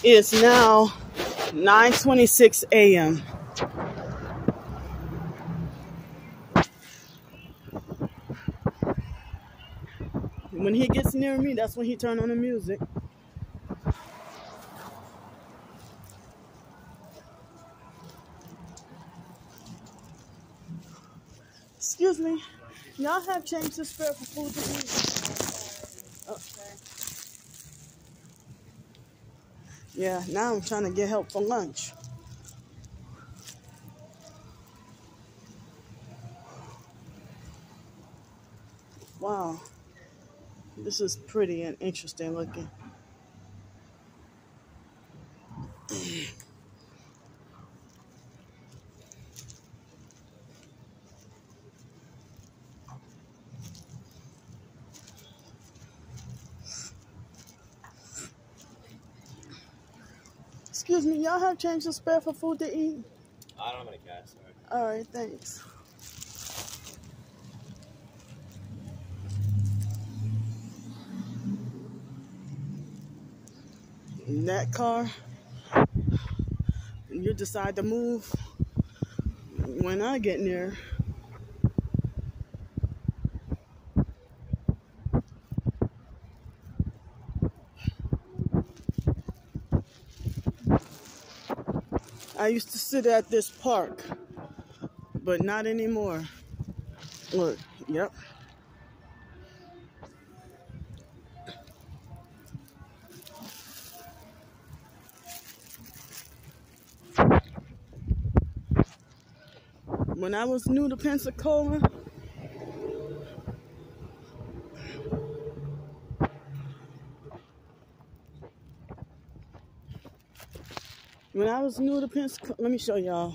It's now 9:26 a.m. When he gets near me, that's when he turns on the music. Excuse me, y'all have change to spare for food to eat? Okay. Yeah, now I'm trying to get help for lunch. Wow, this is pretty and interesting looking. Excuse me, y'all have change to spare for food to eat? I don't have any cash, sorry. All right, thanks. In that car, you decide to move when I get near. I used to sit at this park, but not anymore. Look, yep. When I was new to Pensacola, let me show y'all.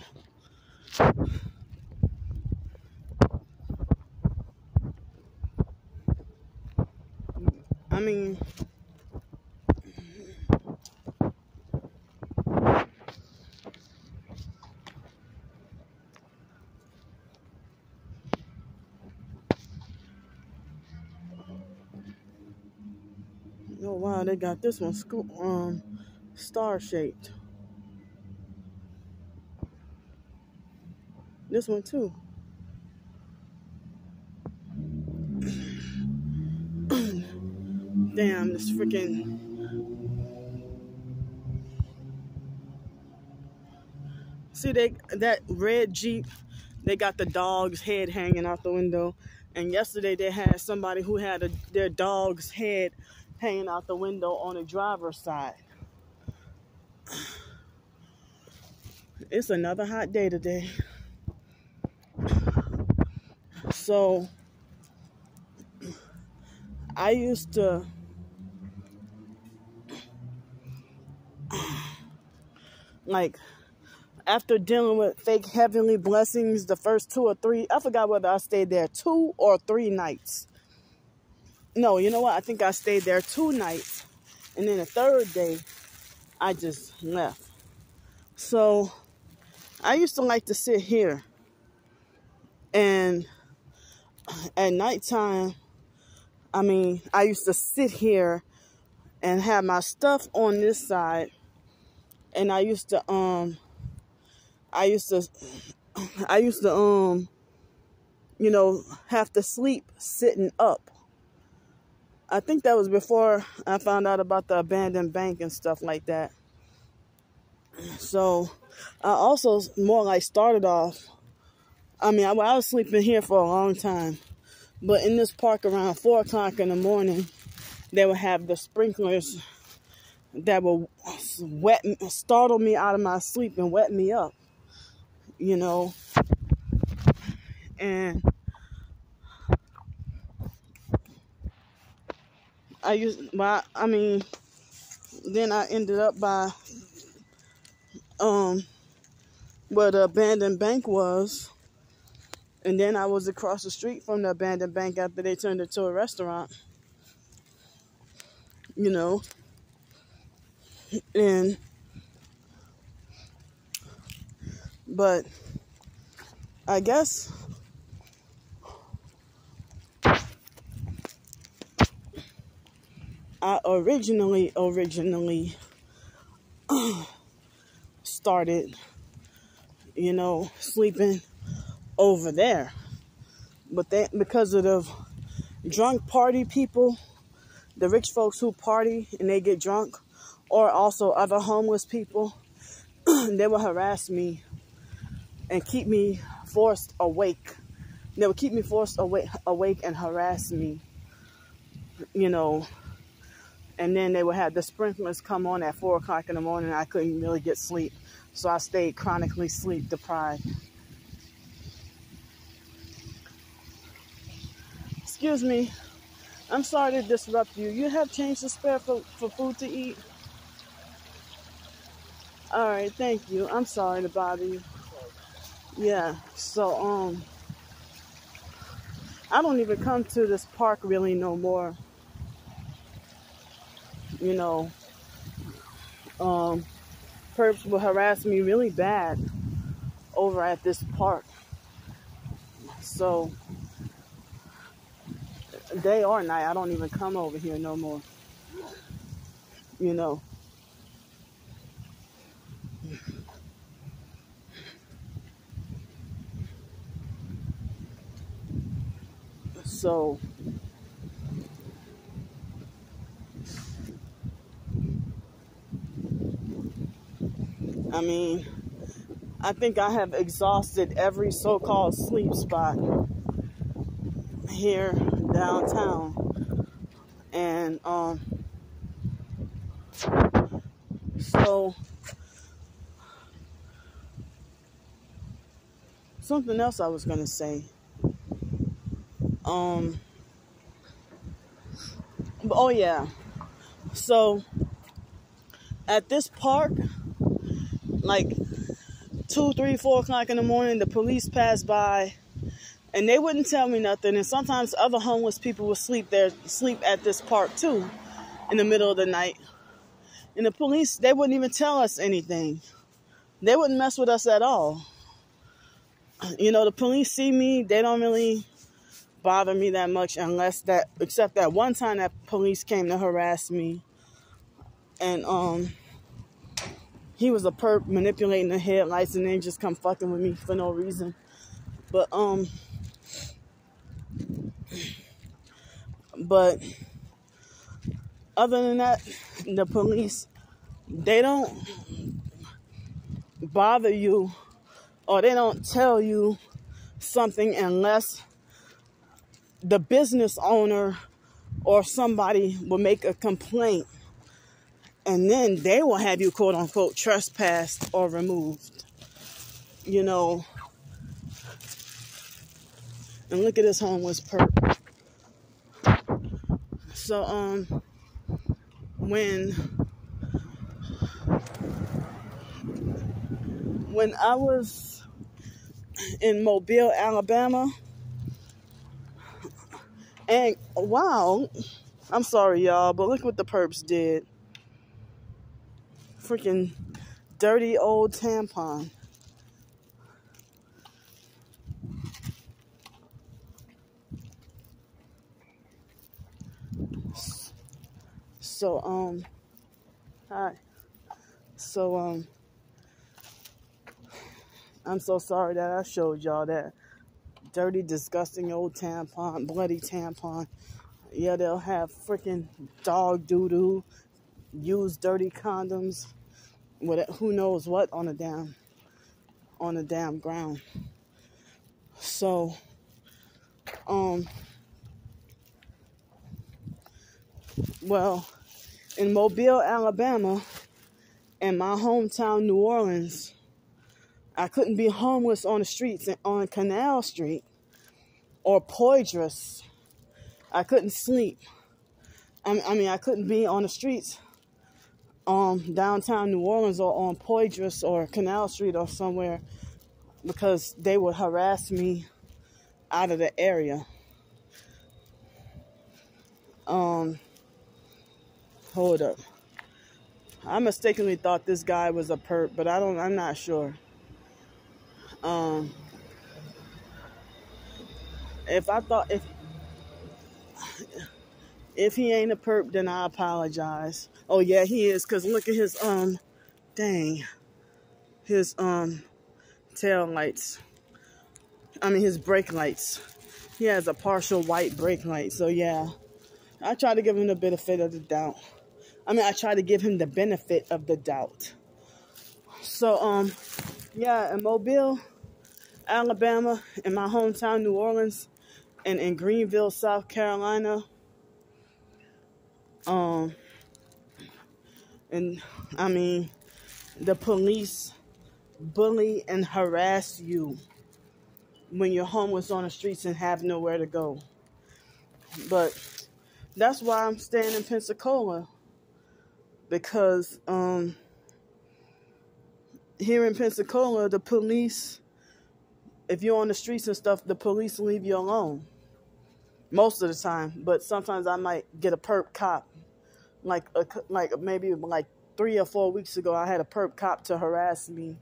I mean, oh wow, they got this one star shaped. This one too. Damn, this freaking. See, that red Jeep, they got the dog's head hanging out the window. And yesterday they had somebody who had their dog's head hanging out the window on the driver's side. It's another hot day today. So I used to like, after dealing with fake heavenly blessings the first 2 or 3, I forgot whether I stayed there 2 or 3 nights. No, you know what? I think I stayed there 2 nights. And then the 3rd day, I just left. So I used to like to sit here. And at nighttime, I mean, I used to sit here and have my stuff on this side. And I used to you know, have to sleep sitting up. I think that was before I found out about the abandoned bank and stuff like that. So I also more like started off, I mean, I was sleeping here for a long time. But in this park around 4 o'clock in the morning, they would have the sprinklers that would startle me out of my sleep and wet me up, you know. And then I ended up by where the abandoned bank was. And then I was across the street from the abandoned bank after they turned it to a restaurant, you know. But I guess I originally started, sleeping over there. But because of the drunk party people, the rich folks who party and they get drunk, or also other homeless people, they will harass me and keep me forced awake. They would keep me forced awake and harass me, and then they would have the sprinklers come on at 4 o'clock in the morning, and I couldn't really get sleep. So I stayed chronically sleep deprived. Excuse me. I'm sorry to disrupt you. You have change to spare for food to eat? All right, thank you. I'm sorry to bother you. Yeah, so, I don't even come to this park really no more. Perps will harass me really bad over at this park. So, day or night, I don't even come over here no more. So, I mean, I think I have exhausted every so-called sleep spot here downtown. And, so, something else I was going to say. Oh yeah. So, at this park, like 2, 3, 4 o'clock in the morning, the police pass by, and they wouldn't tell me nothing. And sometimes other homeless people would sleep at this park too, in the middle of the night. And the police, they wouldn't even tell us anything. They wouldn't mess with us at all. The police see me, they don't really bother me that much except that one time that police came to harass me. And, he was a perp manipulating the headlights and then just come fucking with me for no reason. But other than that, the police, they don't bother you or they don't tell you something unless the business owner or somebody will make a complaint. And then they will have you, quote unquote, trespassed or removed. And look at this homeless perp. So, when I was in Mobile, Alabama, and wow, I'm sorry, y'all, but look what the perps did. Freaking dirty old tampon. So, hi. So, I'm so sorry that I showed y'all that dirty, disgusting old tampon, bloody tampon. Yeah, they'll have freaking dog doo-doo, used dirty condoms, who knows what on the damn ground. So, well, in Mobile, Alabama, and my hometown, New Orleans, I couldn't be homeless on the streets on Canal Street or Poydras. I couldn't sleep. I couldn't be on the streets downtown New Orleans or on Poydras or Canal Street or somewhere because they would harass me out of the area. Hold up. I mistakenly thought this guy was a perp, but I'm not sure. If he ain't a perp, then I apologize. Oh yeah, he is, because look at his Dang. His tail lights. I mean his brake lights. He has a partial white brake light. So yeah. I try to give him the benefit of the doubt. I try to give him the benefit of the doubt. So yeah, in Mobile, Alabama, in my hometown, New Orleans, and in Greenville, South Carolina. And the police bully and harass you when you're homeless on the streets and have nowhere to go. But that's why I'm staying in Pensacola, because here in Pensacola, the police, if you're on the streets and stuff, the police leave you alone most of the time. But sometimes I might get a perp cop. Maybe 3 or 4 weeks ago, I had a perp cop to harass me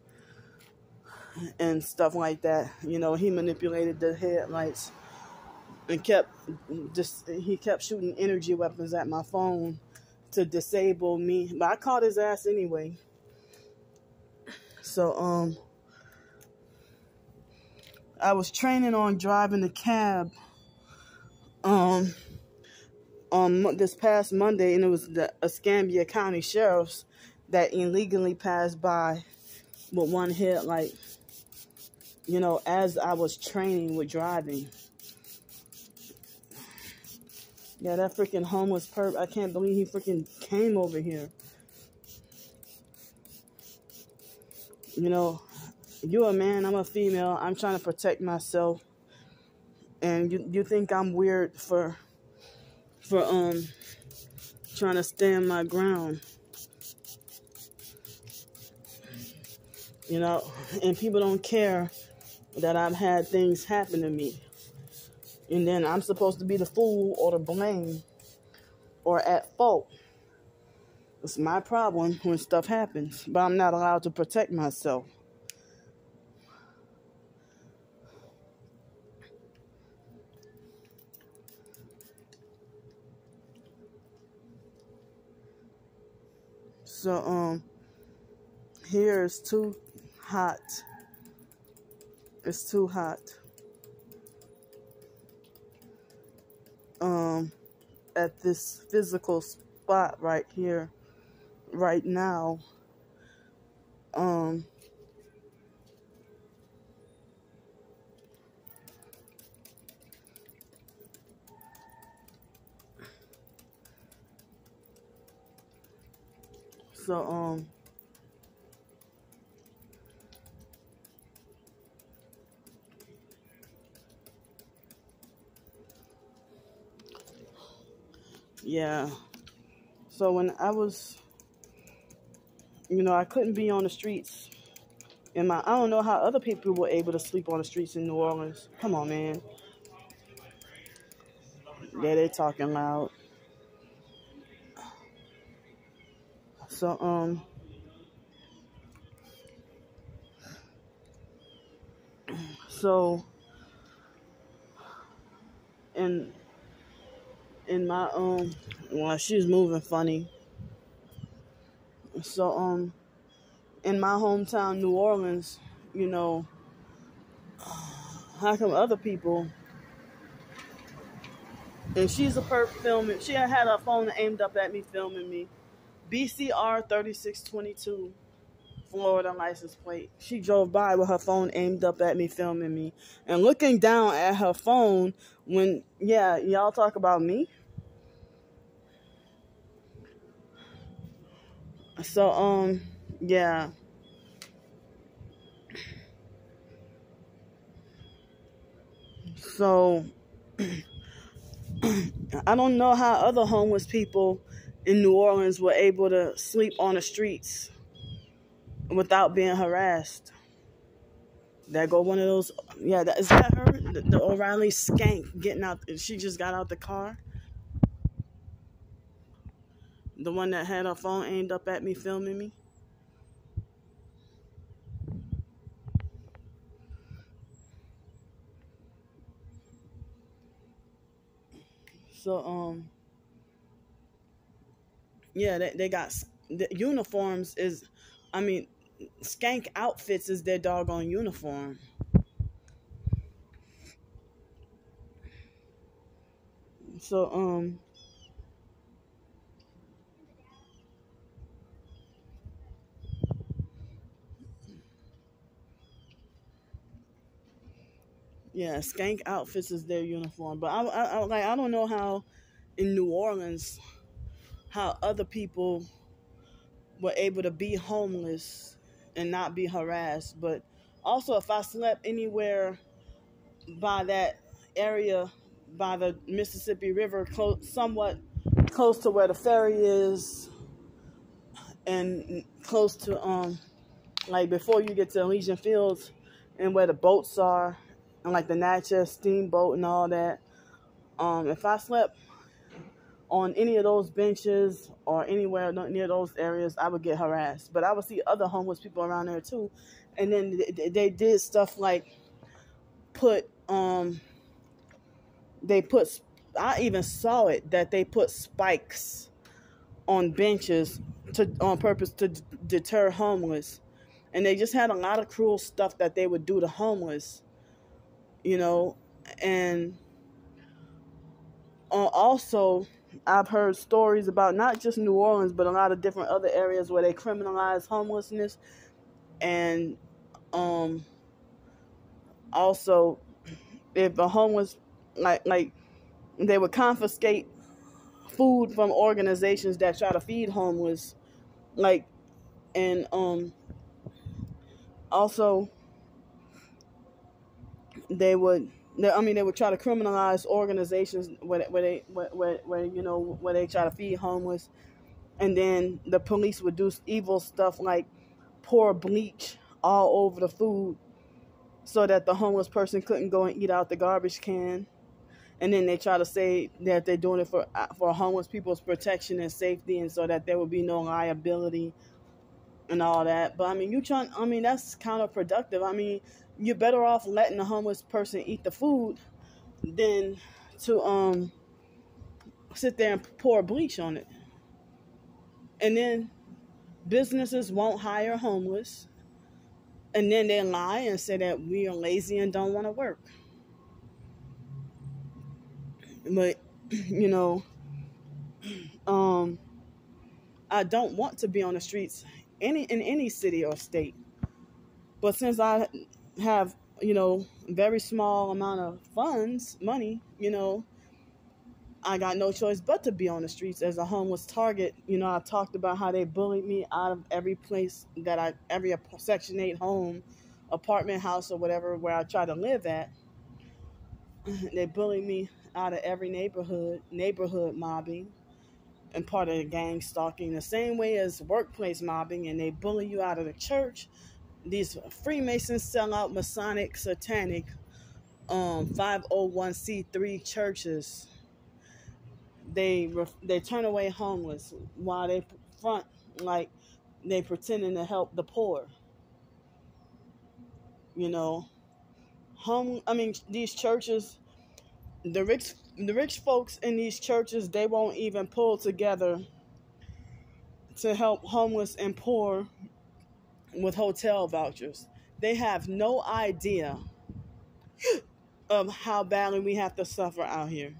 and stuff like that. You know, he manipulated the headlights and he kept shooting energy weapons at my phone to disable me. But I caught his ass anyway. So I was training on driving a cab on this past Monday, and it was the Escambia County Sheriff's that illegally passed by with one headlight, you know, as I was training with driving. Yeah, that freaking homeless perp, I can't believe he freaking came over here. You know, you're a man, I'm a female, I'm trying to protect myself. And you think I'm weird for trying to stand my ground. You know, and people don't care that I've had things happen to me. And then I'm supposed to be the fool or the blame or at fault. It's my problem when stuff happens, but I'm not allowed to protect myself. So, here is too hot. It's too hot. At this physical spot right here, right now. So, yeah. So when I was, you know, I couldn't be on the streets. I don't know how other people were able to sleep on the streets in New Orleans. Come on, man. Yeah, they talking loud. So, in my well, she's moving funny. So in my hometown, New Orleans, you know, how come other people? And she's a perp filming. She had her phone aimed up at me, filming me. BCR3622, Florida license plate. She drove by with her phone aimed up at me, filming me, and looking down at her phone. When y'all talk about me. So yeah. So I don't know how other homeless people in New Orleans were able to sleep on the streets without being harassed. That go one of those. Yeah, is that her? The O'Reilly skank getting out. She just got out the car. The one that had her phone aimed up at me, filming me. So yeah, they got the uniforms is I mean, Skank Outfits is their doggone uniform. So, yeah, Skank Outfits is their uniform. But I don't know how in New Orleans how other people were able to be homeless and not be harassed. But also, if I slept anywhere by that area, by the Mississippi River, somewhat close to where the ferry is, and close to like before you get to Elysian Fields, and where the boats are, and like the Natchez Steamboat and all that. If I slept on any of those benches or anywhere near those areas, I would get harassed. But I would see other homeless people around there too, and then they did stuff like put they put. I even saw it that they put spikes on benches on purpose to deter homeless, and they just had a lot of cruel stuff that they would do to homeless, you know, and also I've heard stories about not just New Orleans, but a lot of different other areas where they criminalize homelessness, and also if a homeless like they would confiscate food from organizations that try to feed homeless, like, and also they would try to criminalize organizations where they try to feed homeless, and then the police would do evil stuff like pour bleach all over the food so that the homeless person couldn't go and eat out the garbage can. And then they try to say that they're doing it for homeless people's protection and safety, and so that there will be no liability and all that. But I mean, that's counterproductive. I mean, you're better off letting the homeless person eat the food than to sit there and pour bleach on it. And then businesses won't hire homeless, and then they lie and say that we are lazy and don't want to work. But you know, I don't want to be on the streets in any city or state. But since I have, very small amount of money, I got no choice but to be on the streets as a homeless target. I talked about how they bullied me out of every place every Section 8 home, apartment house, or whatever where I try to live at. They bullied me out of every neighborhood mobbing, and part of the gang stalking, the same way as workplace mobbing, and they bully you out of the church. These Freemasons sell out Masonic, satanic, 501c3 churches. They turn away homeless while they front like they pretending to help the poor. These churches, the rich folks in these churches, they won't even pull together to help homeless and poor with hotel vouchers. They have no idea of how badly we have to suffer out here.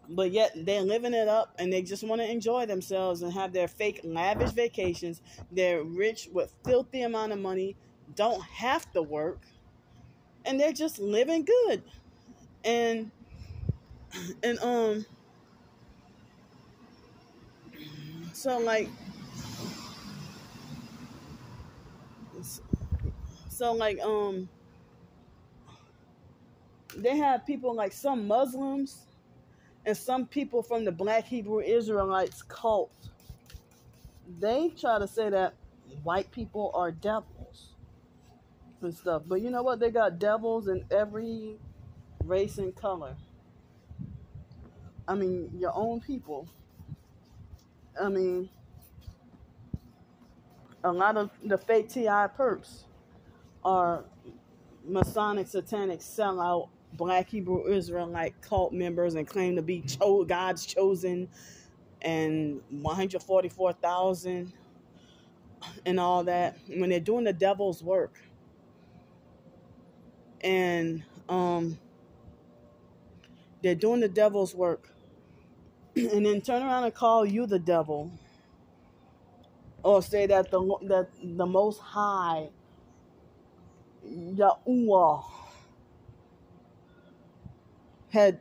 But yet they're living it up, and they just want to enjoy themselves and have their fake lavish vacations. They're rich with filthy amount of money, don't have to work, and they're just living good. And so like they have people like some Muslims and some people from the Black Hebrew Israelites cult. They try to say that white people are devils and stuff. But you know what? They got devils in every race and color. I mean, your own people. I mean, a lot of the fake TI perps are Masonic, satanic, sellout Black Hebrew Israelite cult members and claim to be God's chosen, and 144,000 and all that, when they're doing the devil's work, and they're doing the devil's work, and then turn around and call you the devil, or say that the Most High, Yahuwah, had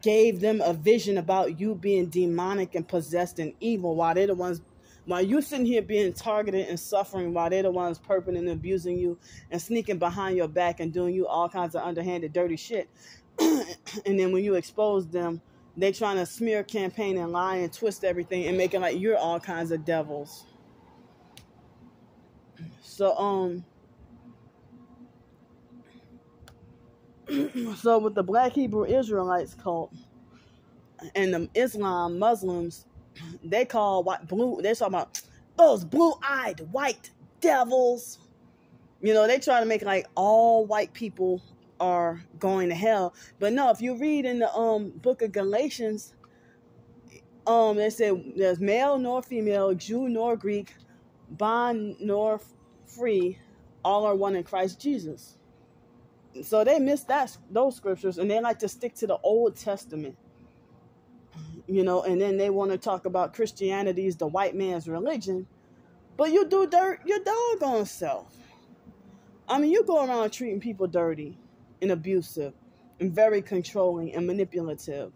gave them a vision about you being demonic and possessed and evil, while you sitting here being targeted and suffering, while they're the ones perping and abusing you and sneaking behind your back and doing you all kinds of underhanded dirty shit. And then when you expose them, they trying to smear, campaign, and lie and twist everything and make it like you're all kinds of devils. So so with the Black Hebrew Israelites cult and the Islam Muslims, they call they're talking about those blue-eyed white devils. You know, they try to make like all white people are going to hell. But no, if you read in the book of Galatians, they say there's male nor female, Jew nor Greek, bond nor free, all are one in Christ Jesus. So they miss those scriptures, and they like to stick to the Old Testament. You know, and then they want to talk about Christianity is the white man's religion, but you do dirt your doggone self. I mean, you go around treating people dirty and abusive and very controlling and manipulative.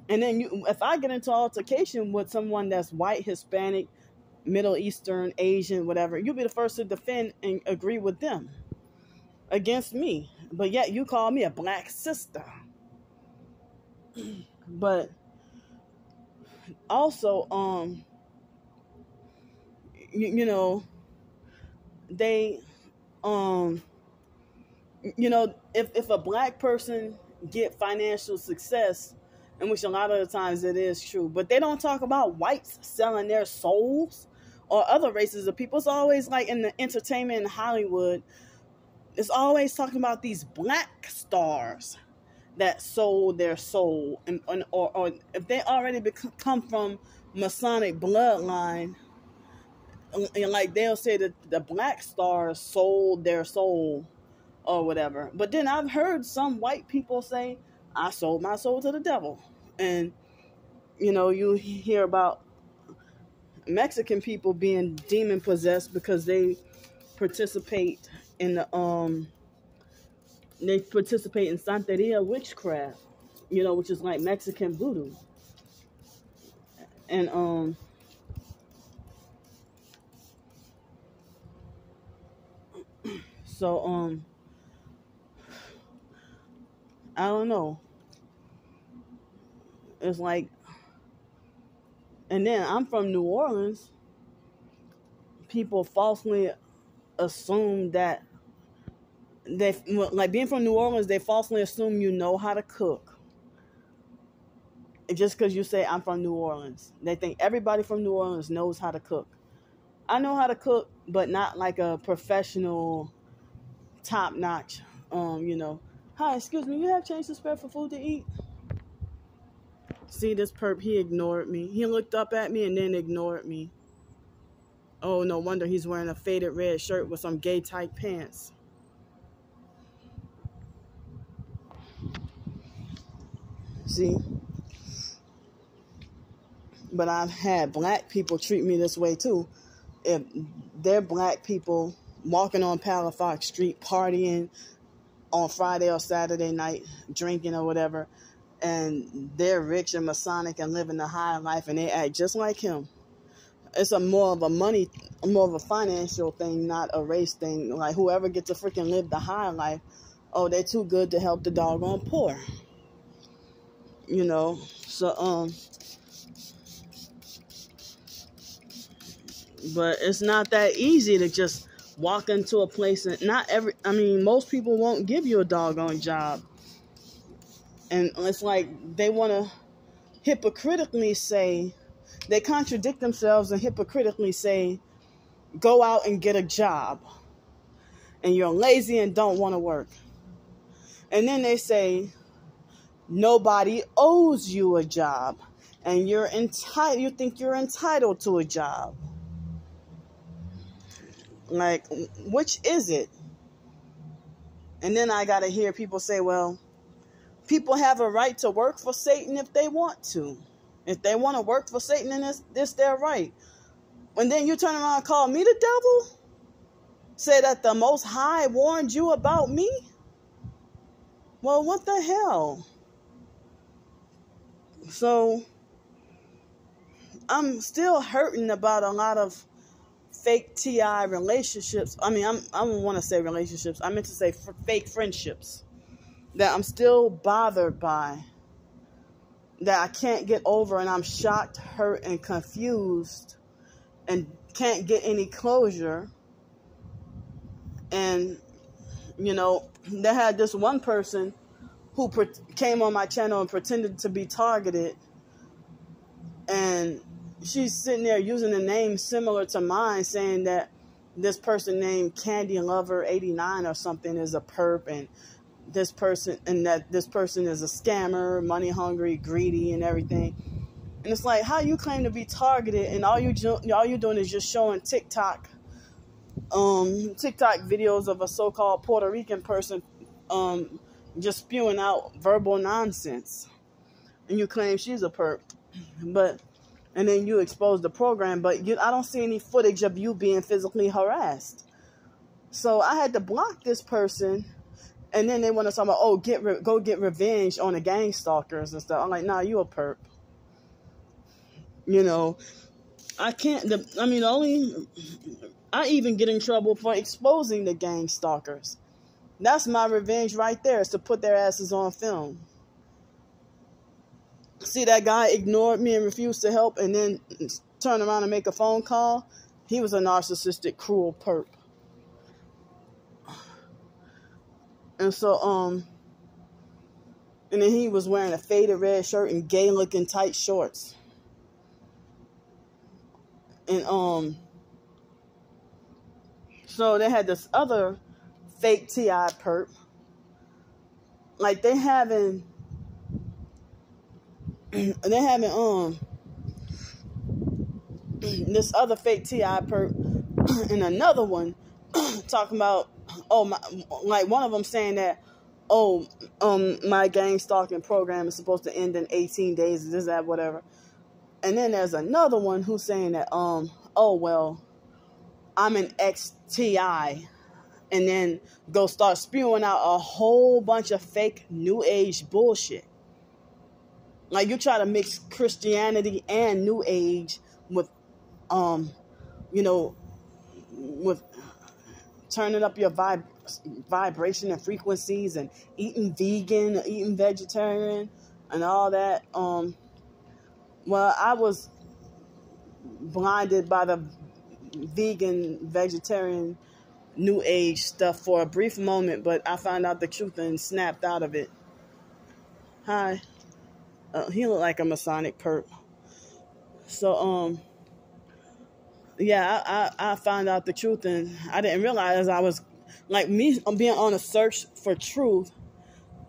And then if I get into altercation with someone that's white, Hispanic, Middle Eastern, Asian, whatever, you'll be the first to defend and agree with them against me. But yet you call me a black sister. But also, you know, they, you know, if a black person get financial success, in which a lot of the times it is true, but they don't talk about whites selling their souls or other races of people. It's always like in the entertainment in Hollywood, it's always talking about these black stars that sold their soul, or if they already come from Masonic bloodline, and like they'll say that the black stars sold their soul or whatever. But then I've heard some white people say, I sold my soul to the devil. And you know, you hear about Mexican people being demon possessed because they participate in the Santeria witchcraft, you know, which is like Mexican voodoo. And so I don't know. It's like, and then I'm from New Orleans. People falsely assume that like being from New Orleans, they falsely assume you know how to cook. Just because you say I'm from New Orleans, they think everybody from New Orleans knows how to cook. I know how to cook, but not like a professional, top notch. You know, hi, excuse me, you have change to spare for food to eat? See, this perp, he ignored me. He looked up at me and then ignored me. Oh, no wonder he's wearing a faded red shirt with some gay tight pants. See? But I've had black people treat me this way too. If they're black people walking on Palafox Street, partying on Friday or Saturday night, drinking or whatever, and they're rich and Masonic and living the high life, and they act just like him. It's more of a financial thing, not a race thing. Like whoever gets to freaking live the high life, oh, they're too good to help the doggone poor. You know, so but it's not that easy to just walk into a place and most people won't give you a doggone job. And it's like they want to hypocritically say, they contradict themselves and hypocritically say, go out and get a job. And you're lazy and don't want to work. And then they say, nobody owes you a job. And you think you're entitled to a job. Like, which is it? And then I got to hear people say, well, people have a right to work for Satan if they want to. If they want to work for Satan, then it's their right. And then you turn around and call me the devil? Say that the Most High warned you about me? Well, what the hell? So, I'm still hurting about a lot of fake TI relationships. I mean, I don't want to say relationships. I meant to say fake friendships that I'm still bothered by, that I can't get over, and I'm shocked, hurt, and confused, and can't get any closure. And, you know, they had this one person who came on my channel and pretended to be targeted, and she's sitting there using a name similar to mine, saying that this person named Candy Grandpre or something is a perp, and that this person is a scammer, money hungry, greedy, and everything. And it's like, how you claim to be targeted, and all you're doing is just showing TikTok videos of a so-called Puerto Rican person just spewing out verbal nonsense, and you claim she's a perp, and then you expose the program, but I don't see any footage of you being physically harassed. So I had to block this person, and then they want to talk about, oh, go get revenge on the gang stalkers and stuff. I'm like, nah, you a perp. You know, I can't. I even get in trouble for exposing the gang stalkers. That's my revenge right there, is to put their asses on film. See, that guy ignored me and refused to help, and then turn around and make a phone call. He was a narcissistic, cruel perp. And so, and then he was wearing a faded red shirt and gay-looking tight shorts. And so they had this other fake TI perp. Like, they having this other fake TI perp and another one talking about, like one of them saying that, my gang stalking program is supposed to end in 18 days, this, that, whatever. And then there's another one who's saying that, well, I'm an ex-TI, and then go start spewing out a whole bunch of fake New Age bullshit. Like, you try to mix Christianity and New Age with, with turning up your vibration and frequencies, and eating vegan, eating vegetarian, and all that. Well, I was blinded by the vegan, vegetarian, New Age stuff for a brief moment, but I found out the truth and snapped out of it. Hi. He looked like a Masonic perp. So, yeah, I found out the truth, and I didn't realize I was, like, me being on a search for truth,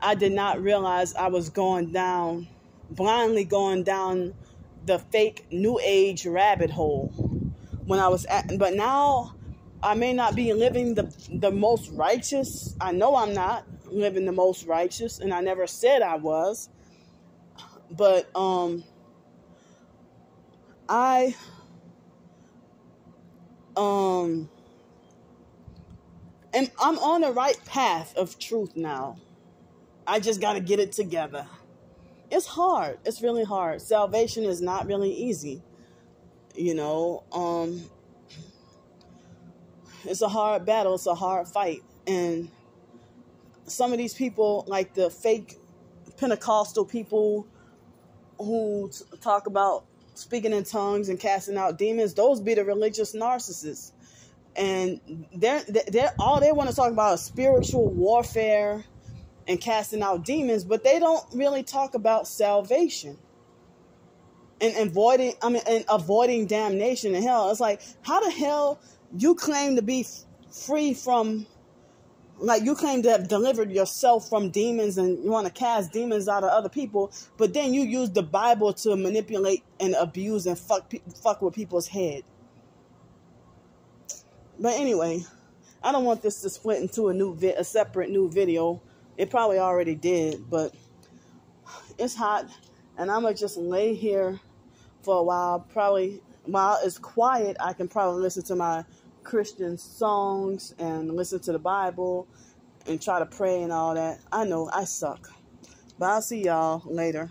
I did not realize I was blindly going down the fake New Age rabbit hole when I was but now I may not be living the most righteous. I know I'm not living the most righteous, and I never said I was. But I'm on the right path of truth now. I just got to get it together. It's hard. It's really hard. Salvation is not really easy. You know, it's a hard battle. It's a hard fight. And some of these people, like the fake Pentecostal people who talk about speaking in tongues and casting out demons, those be the religious narcissists. And they're all they want to talk about is spiritual warfare and casting out demons, but they don't really talk about salvation and avoiding damnation and hell. It's like, how the hell you claim to be free from, like, you claim to have delivered yourself from demons and you want to cast demons out of other people, but then you use the Bible to manipulate and abuse and fuck with people's head. But anyway, I don't want this to split into a separate new video. It probably already did, but it's hot, and I'm gonna just lay here for a while. Probably while it's quiet, I can probably listen to my Christian songs and listen to the Bible and try to pray and all that. I know I suck, but I'll see y'all later.